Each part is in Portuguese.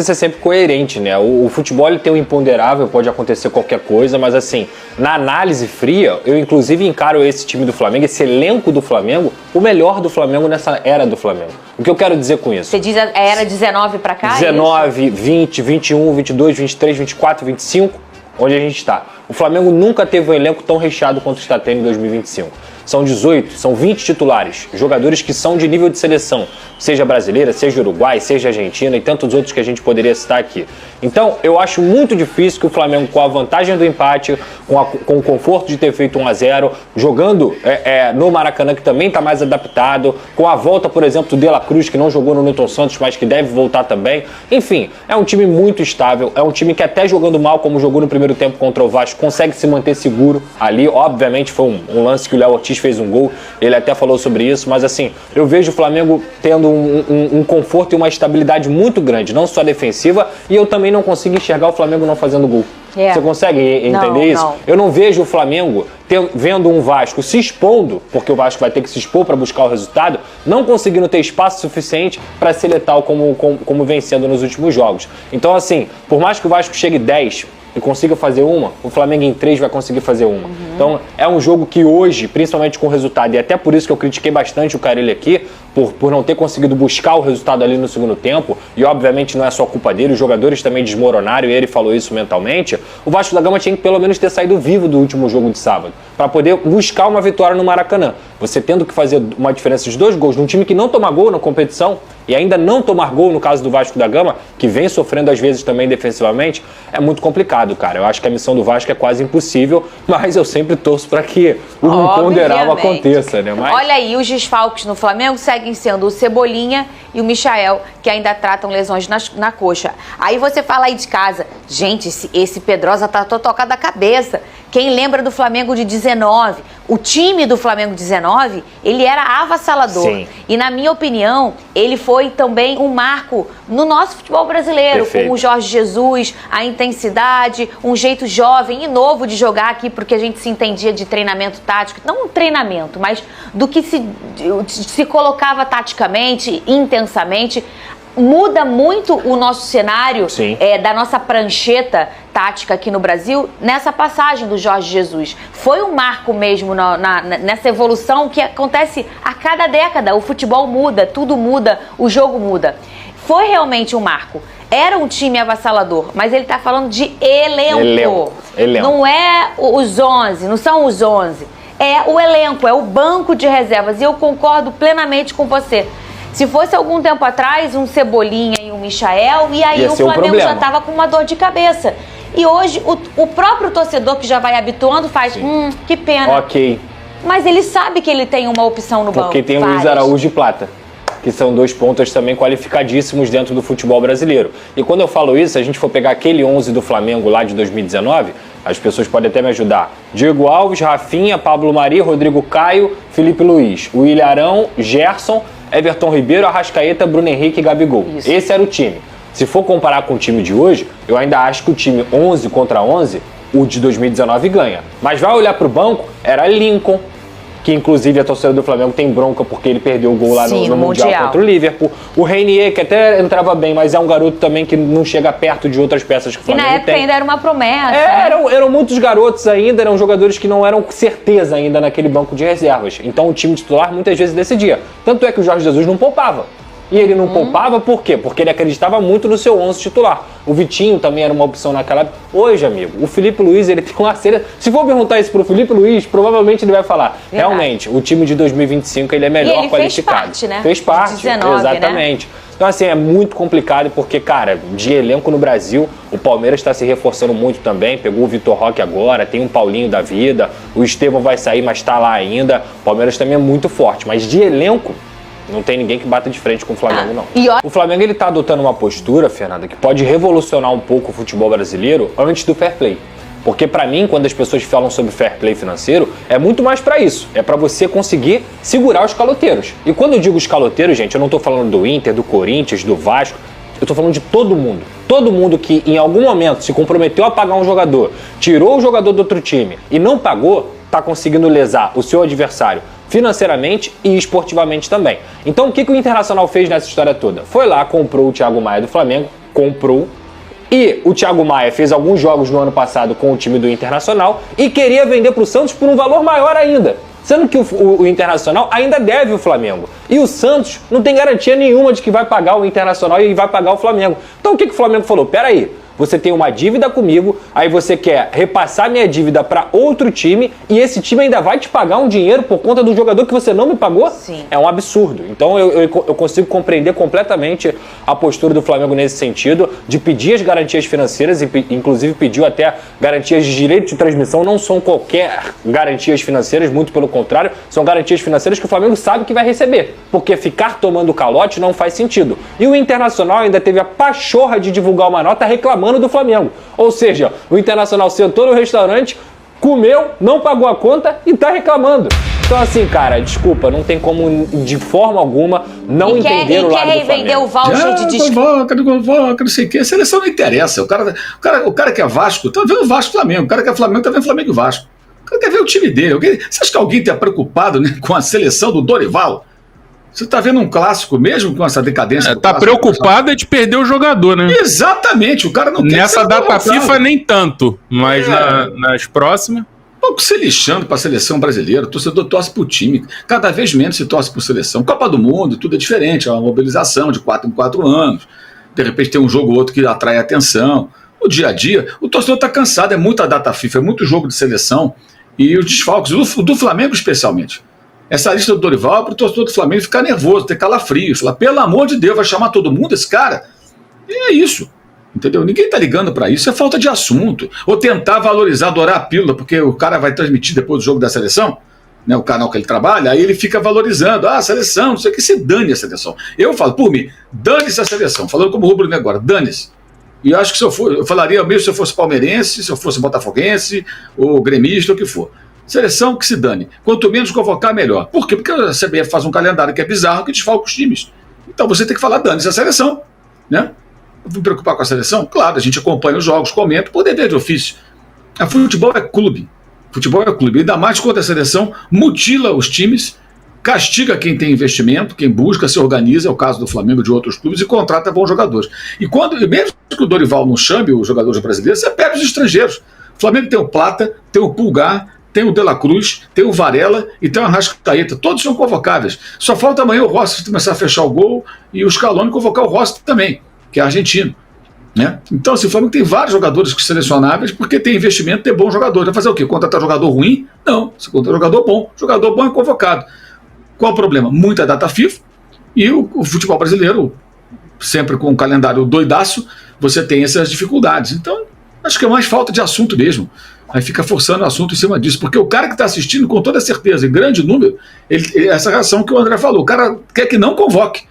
Isso é sempre coerente, né? O futebol ele tem o imponderável, pode acontecer qualquer coisa, mas assim, na análise fria, eu inclusive encaro esse time do Flamengo, esse elenco do Flamengo, o melhor do Flamengo nessa era do Flamengo. O que eu quero dizer com isso? Você diz a era 19 pra cá? 19, 20, 21, 22, 23, 24, 25, onde a gente está. O Flamengo nunca teve um elenco tão recheado quanto está tendo em 2025. São 18, são 20 titulares, jogadores que são de nível de seleção, seja brasileira, seja Uruguai, seja Argentina e tantos outros que a gente poderia citar aqui. Então, eu acho muito difícil que o Flamengo, com a vantagem do empate, com o conforto de ter feito 1-0, jogando no Maracanã, que também está mais adaptado, com a volta, por exemplo, do De La Cruz, que não jogou no Newton Santos, mas que deve voltar também. Enfim, é um time muito estável, é um time que até jogando mal, como jogou no primeiro tempo contra o Vasco, consegue se manter seguro ali. Obviamente foi um lance que o Léo Ortiz fez um gol, ele até falou sobre isso, mas assim, eu vejo o Flamengo tendo um conforto e uma estabilidade muito grande, não só defensiva, e eu também não consigo enxergar o Flamengo não fazendo gol. Você consegue entender isso? Não. Eu não vejo o Flamengo vendo um Vasco se expondo, porque o Vasco vai ter que se expor para buscar o resultado, não conseguindo ter espaço suficiente para ser letal como vem sendo nos últimos jogos. Então assim, por mais que o Vasco chegue 10 e consiga fazer uma, o Flamengo em 3 vai conseguir fazer uma. Então é um jogo que hoje, principalmente com o resultado, e até por isso que eu critiquei bastante o Carille aqui, por não ter conseguido buscar o resultado ali no segundo tempo, e obviamente não é só culpa dele, os jogadores também desmoronaram e ele falou isso mentalmente, o Vasco da Gama tinha que pelo menos ter saído vivo do último jogo de sábado, para poder buscar uma vitória no Maracanã. Você tendo que fazer uma diferença de 2 gols num time que não toma gol na competição, e ainda não tomar gol no caso do Vasco da Gama, que vem sofrendo às vezes também defensivamente, é muito complicado, cara. Eu acho que a missão do Vasco é quase impossível, mas eu sempre torço para que o imponderável aconteça, né? Mas... Olha aí, os desfalques no Flamengo seguem sendo o Cebolinha e o Michael, que ainda tratam lesões na coxa. Aí você fala aí de casa, gente, esse Pedrosa tá tocado da cabeça. Quem lembra do Flamengo de 19? O time do Flamengo 19, ele era avassalador. Sim. E na minha opinião, ele foi também um marco no nosso futebol brasileiro. Perfeito. Com o Jorge Jesus, a intensidade, um jeito jovem e novo de jogar aqui, porque a gente se entendia de treinamento tático. Não um treinamento, mas do que se colocava taticamente, intensamente. Muda muito o nosso cenário da nossa prancheta tática aqui no Brasil nessa passagem do Jorge Jesus. Foi um marco mesmo nessa evolução que acontece a cada década. O futebol muda, tudo muda, o jogo muda. Foi realmente um marco. Era um time avassalador, mas ele está falando de elenco. Não é os 11, não são os 11. É o elenco, é o banco de reservas. E eu concordo plenamente com você. Se fosse algum tempo atrás, um Cebolinha e um Michael, e aí o Flamengo já estava com uma dor de cabeça. E hoje, o próprio torcedor que já vai habituando faz, que pena. Ok. Mas ele sabe que ele tem uma opção no banco. Porque tem o Luiz Araújo e Plata, que são 2 pontas também qualificadíssimos dentro do futebol brasileiro. E quando eu falo isso, se a gente for pegar aquele 11 do Flamengo lá de 2019, as pessoas podem até me ajudar. Diego Alves, Rafinha, Pablo Mari, Rodrigo Caio, Felipe Luiz, Willian Arão, Gerson, Everton Ribeiro, Arrascaeta, Bruno Henrique e Gabigol. Isso. Esse era o time. Se for comparar com o time de hoje, eu ainda acho que o time 11 contra 11, o de 2019 ganha. Mas vai olhar pro banco, era Lincoln, que inclusive a torcida do Flamengo tem bronca porque ele perdeu o gol lá no Mundial contra o Liverpool. O Reinier, que até entrava bem, mas é um garoto também que não chega perto de outras peças que o Flamengo tem. E na época ainda era uma promessa. Eram muitos garotos ainda, eram jogadores que não eram certeza ainda naquele banco de reservas. Então o time titular muitas vezes decidia. Tanto é que o Jorge Jesus não poupava. E ele não poupava por quê? Porque ele acreditava muito no seu 11 titular. O Vitinho também era uma opção naquela época. Hoje, amigo, o Felipe Luiz, ele tem uma série... Se for perguntar isso pro Felipe Luiz, provavelmente ele vai falar. Verdade. Realmente, o time de 2025, ele é melhor qualificado. Fez parte, né? Fez parte, 19, exatamente. Né? Então, assim, é muito complicado porque, cara, de elenco no Brasil, o Palmeiras está se reforçando muito também. Pegou o Vitor Roque agora, tem um Paulinho da vida, o Estevão vai sair, mas tá lá ainda. O Palmeiras também é muito forte, mas de elenco... Não tem ninguém que bata de frente com o Flamengo, não. O Flamengo, ele tá adotando uma postura, Fernanda, que pode revolucionar um pouco o futebol brasileiro antes do fair play. Porque pra mim, quando as pessoas falam sobre fair play financeiro, é muito mais pra isso. É pra você conseguir segurar os caloteiros. E quando eu digo os caloteiros, gente, eu não tô falando do Inter, do Corinthians, do Vasco. Eu tô falando de todo mundo. Todo mundo que em algum momento se comprometeu a pagar um jogador, tirou o jogador do outro time e não pagou, tá conseguindo lesar o seu adversário financeiramente e esportivamente também. Então o que o Internacional fez nessa história toda? Foi lá, comprou o Thiago Maia do Flamengo, comprou. E o Thiago Maia fez alguns jogos no ano passado com o time do Internacional e queria vender para o Santos por um valor maior ainda. Sendo que o Internacional ainda deve o Flamengo. E o Santos não tem garantia nenhuma de que vai pagar o Internacional e vai pagar o Flamengo. Então o que o Flamengo falou? Peraí, você tem uma dívida comigo, aí você quer repassar minha dívida para outro time e esse time ainda vai te pagar um dinheiro por conta do jogador que você não me pagou? Sim. É um absurdo. Então eu consigo compreender completamente a postura do Flamengo nesse sentido, de pedir as garantias financeiras, e inclusive pediu até garantias de direito de transmissão. Não são qualquer garantias financeiras, muito pelo contrário, são garantias financeiras que o Flamengo sabe que vai receber, porque ficar tomando calote não faz sentido. E o Internacional ainda teve a pachorra de divulgar uma nota reclamando do Flamengo. Ou seja, o Internacional sentou no restaurante, comeu, não pagou a conta e tá reclamando. Então assim, cara, desculpa, não tem como de forma alguma não entender o lado do Flamengo. E quer revender o voucher de desconto. Não sei o que, a seleção não interessa. O cara que é Vasco, tá vendo Vasco e Flamengo. O cara que é Flamengo, tá vendo Flamengo e Vasco. O cara quer ver o time dele. Você acha que alguém tá preocupado, né, com a seleção do Dorival? Você tá vendo um clássico mesmo com essa decadência? Tá preocupado é de perder o jogador, né? Exatamente, o cara não quer. Nessa data FIFA nem tanto, mas nas próximas... Pouco se lixando para a seleção brasileira, o torcedor torce pro time, cada vez menos se torce por seleção. Copa do Mundo, tudo é diferente, é uma mobilização de 4 em 4 anos, de repente tem um jogo ou outro que atrai atenção. No dia a dia, o torcedor tá cansado, é muita data FIFA, é muito jogo de seleção, e os desfalques, do Flamengo especialmente. Essa lista do Dorival é para o torcedor do Flamengo ficar nervoso, ter calafrio, falar, pelo amor de Deus, vai chamar todo mundo esse cara? E é isso, entendeu? Ninguém tá ligando para isso, é falta de assunto. Ou tentar valorizar, dourar a pílula, porque o cara vai transmitir depois do jogo da seleção, né, o canal que ele trabalha, aí ele fica valorizando, a seleção, não sei o que, se dane a seleção. Eu falo, por mim, dane-se a seleção, falando como rubro negro agora, dane-se. E eu acho que eu falaria mesmo se eu fosse palmeirense, se eu fosse botafoguense, ou gremista, ou o que for. Seleção que se dane. Quanto menos convocar, melhor. Por quê? Porque a CBF faz um calendário que é bizarro, que desfalca os times. Então você tem que falar, dane-se a seleção. Né? Vou me preocupar com a seleção? Claro, a gente acompanha os jogos, comenta, por dever de ofício. A futebol é clube. Futebol é clube. Ainda mais quando a seleção mutila os times, castiga quem tem investimento, quem busca, se organiza, é o caso do Flamengo e de outros clubes, e contrata bons jogadores. E mesmo que o Dorival não chame os jogadores brasileiros, você pega os estrangeiros. O Flamengo tem o Plata, tem o Pulgar, tem o De La Cruz, tem o Varela e tem o Arrascaeta. Todos são convocáveis. Só falta amanhã o Rossi começar a fechar o gol e o Scaloni convocar o Rossi também, que é argentino. Né? Então, assim, o Flamengo tem vários jogadores selecionáveis porque tem investimento, tem bom jogador. Vai fazer o quê? Contratar jogador ruim? Não. Se contratar jogador bom. Jogador bom é convocado. Qual o problema? Muita data FIFA e o futebol brasileiro, sempre com um calendário doidaço, você tem essas dificuldades. Então, acho que é mais falta de assunto mesmo. Aí fica forçando o assunto em cima disso, porque o cara que está assistindo, com toda certeza, em grande número, essa reação que o André falou, o cara quer que não convoque.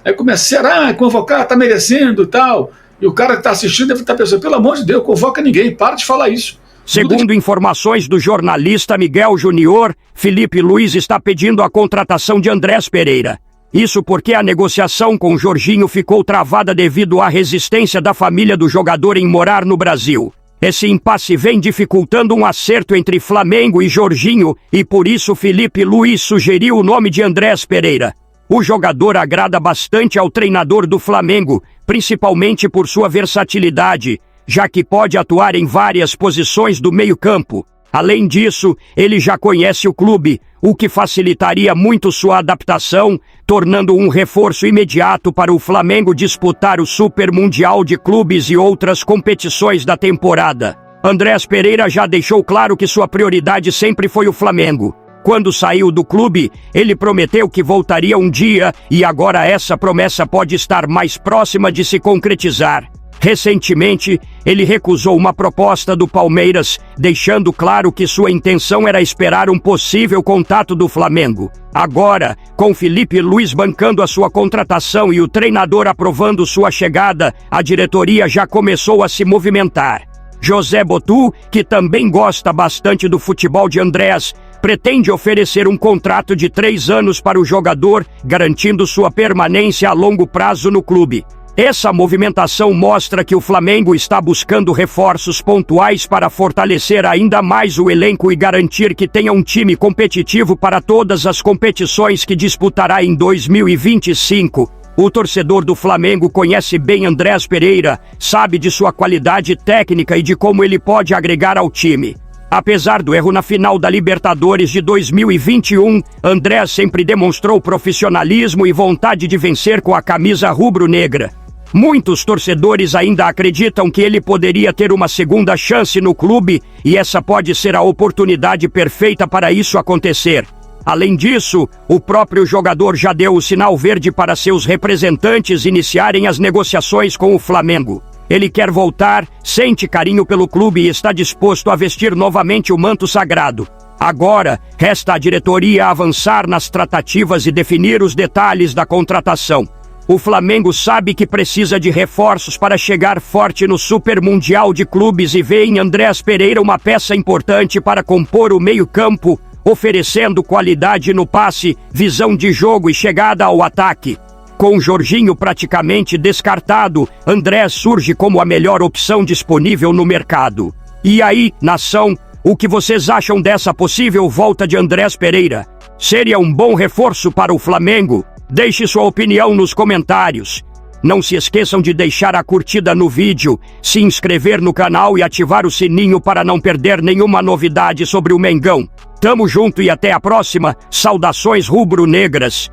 Aí começa, será? Convocar, tá merecendo e tal. E o cara que está assistindo deve estar pensando, pelo amor de Deus, convoca ninguém, para de falar isso. Segundo informações do jornalista Miguel Junior, Felipe Luiz está pedindo a contratação de Andrés Pereira. Isso porque a negociação com Jorginho ficou travada devido à resistência da família do jogador em morar no Brasil. Esse impasse vem dificultando um acerto entre Flamengo e Jorginho e por isso Felipe Luiz sugeriu o nome de Andrés Pereira. O jogador agrada bastante ao treinador do Flamengo, principalmente por sua versatilidade, já que pode atuar em várias posições do meio-campo. Além disso, ele já conhece o clube, o que facilitaria muito sua adaptação, tornando um reforço imediato para o Flamengo disputar o Super Mundial de Clubes e outras competições da temporada. Andrés Pereira já deixou claro que sua prioridade sempre foi o Flamengo. Quando saiu do clube, ele prometeu que voltaria um dia e agora essa promessa pode estar mais próxima de se concretizar. Recentemente, ele recusou uma proposta do Palmeiras, deixando claro que sua intenção era esperar um possível contato do Flamengo. Agora, com Felipe Luiz bancando a sua contratação e o treinador aprovando sua chegada, a diretoria já começou a se movimentar. José Botu, que também gosta bastante do futebol de Andrés, pretende oferecer um contrato de 3 anos para o jogador, garantindo sua permanência a longo prazo no clube. Essa movimentação mostra que o Flamengo está buscando reforços pontuais para fortalecer ainda mais o elenco e garantir que tenha um time competitivo para todas as competições que disputará em 2025. O torcedor do Flamengo conhece bem Andrés Pereira, sabe de sua qualidade técnica e de como ele pode agregar ao time. Apesar do erro na final da Libertadores de 2021, Andrés sempre demonstrou profissionalismo e vontade de vencer com a camisa rubro-negra. Muitos torcedores ainda acreditam que ele poderia ter uma segunda chance no clube e essa pode ser a oportunidade perfeita para isso acontecer. Além disso, o próprio jogador já deu o sinal verde para seus representantes iniciarem as negociações com o Flamengo. Ele quer voltar, sente carinho pelo clube e está disposto a vestir novamente o manto sagrado. Agora, resta à diretoria avançar nas tratativas e definir os detalhes da contratação. O Flamengo sabe que precisa de reforços para chegar forte no Super Mundial de Clubes e vê em Andrés Pereira uma peça importante para compor o meio-campo, oferecendo qualidade no passe, visão de jogo e chegada ao ataque. Com Jorginho praticamente descartado, Andrés surge como a melhor opção disponível no mercado. E aí, nação, o que vocês acham dessa possível volta de Andrés Pereira? Seria um bom reforço para o Flamengo? Deixe sua opinião nos comentários. Não se esqueçam de deixar a curtida no vídeo, se inscrever no canal e ativar o sininho para não perder nenhuma novidade sobre o Mengão. Tamo junto e até a próxima. Saudações rubro-negras.